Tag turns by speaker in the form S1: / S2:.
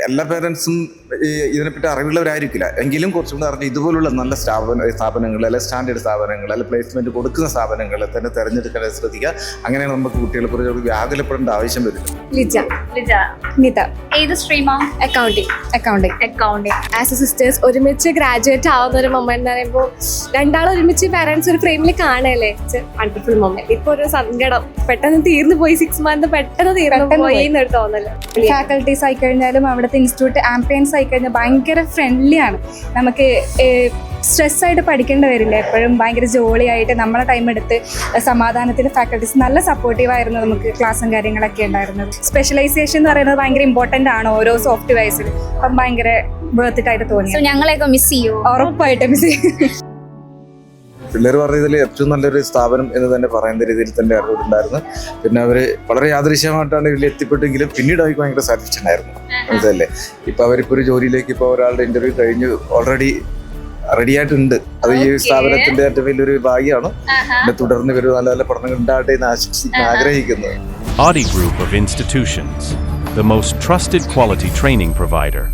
S1: എല്ലാ പേരൻസും ഇതിനെപ്പറ്റി അറിവുള്ളവരായിരിക്കില്ല. എങ്കിലും കുറച്ചും കൂടെ അറിഞ്ഞ് ഇതുപോലുള്ള നല്ല സ്ഥാപനങ്ങൾ അല്ലെ സ്റ്റാൻഡേർഡ് സ്ഥാപനങ്ങൾ അല്ലെ പ്ലേസ്മെന്റ് കൊടുക്കുന്ന സ്ഥാപനങ്ങൾ തന്നെ തിരഞ്ഞെടുക്കാൻ ശ്രദ്ധിക്കുക. അങ്ങനെയാണ് നമുക്ക് കുട്ടികളെ കുറിച്ച് വ്യാകുലപ്പെടേണ്ട ആവശ്യം വരുന്നത്.
S2: ഏത് സ്ട്രീമാ?
S3: അക്കൗണ്ടിങ്. ആസ് എ സിസ്റ്റേഴ്സ് ഒരുമിച്ച് ഗ്രാജുവേറ്റ് ആവുന്ന ഒരു മൊമെന്റ് എന്ന് പറയുമ്പോൾ രണ്ടാളും ഒരുമിച്ച് പാരന്റ്സ് ഒരു ഫ്രെയിമിൽ കാണല്ലേ, വണ്ടർഫുൾ മൊമെന്റ്. ഇപ്പൊ ഒരു സങ്കടം പെട്ടെന്ന് തീർന്നു പോയി, 6 months പെട്ടെന്ന് തീർന്നു പോയി എന്നൊരു തോന്നല്.
S4: ഫാക്കൽറ്റീസ് ആയിക്കഴിഞ്ഞാലും അവിടുത്തെ ഇൻസ്റ്റിറ്റ്യൂട്ട് ആംബിയൻസ് ആയിക്കഴിഞ്ഞാൽ ഭയങ്കര ഫ്രണ്ട്ലി ആണ്. നമുക്ക് സ്ട്രെസ് ആയിട്ട് പഠിക്കേണ്ടി വരില്ല. എപ്പോഴും ഭയങ്കര ജോളിയായിട്ട് നമ്മളെ ടൈം എടുത്ത് സമാധാനത്തിന് ഫാക്കൽറ്റീസ് നല്ല സപ്പോർട്ടീവ് ആയിരുന്നു. നമുക്ക് ക്ലാസ്സും കാര്യങ്ങളൊക്കെ ഉണ്ടായിരുന്നത്. സ്പെഷ്യലൈസേഷൻ എന്ന് പറയുന്നത് ഭയങ്കര ഇമ്പോർട്ടൻ്റ് ആണ് ഓരോ സോഫ്റ്റ്വെയർസിൽ. അപ്പം ഭയങ്കര വേർത്തിട്ടായിട്ട് തോന്നി.
S2: ഞങ്ങളെയൊക്കെ മിസ് ചെയ്യും,
S4: ഉറപ്പായിട്ട് മിസ് ചെയ്യും.
S1: പിള്ളേർ പറഞ്ഞതിൽ ഏറ്റവും നല്ലൊരു സ്ഥാപനം എന്ന് തന്നെ പറയുന്ന രീതിയിൽ തന്നെ അറിവുണ്ടായിരുന്നു. പിന്നെ അവർ വളരെ യാദൃശ്യമായിട്ടാണ് ഇതിൽ എത്തിപ്പെട്ടെങ്കിലും പിന്നീട് അവർക്ക് ഭയങ്കര സാറ്റിസ്ഫാക്ഷൻ ആയിരുന്നു. മനസ്സിലല്ലേ? ഇപ്പൊ അവരിപ്പോ ഒരു ജോലിയിലേക്ക് ഇപ്പോൾ ഒരാളുടെ ഇന്റർവ്യൂ കഴിഞ്ഞ് ഓൾറെഡി റെഡി ആയിട്ടുണ്ട്. അത് ഈ സ്ഥാപനത്തിന്റെ ഏറ്റവും വലിയൊരു ഭാഗ്യമാണ്. പിന്നെ തുടർന്ന് ഇവർ നല്ല നല്ല പഠനങ്ങൾ ഉണ്ടാകട്ടെ എന്ന് ആഗ്രഹിക്കുന്നത്.
S5: Audi Group of Institutions, the most trusted quality training provider.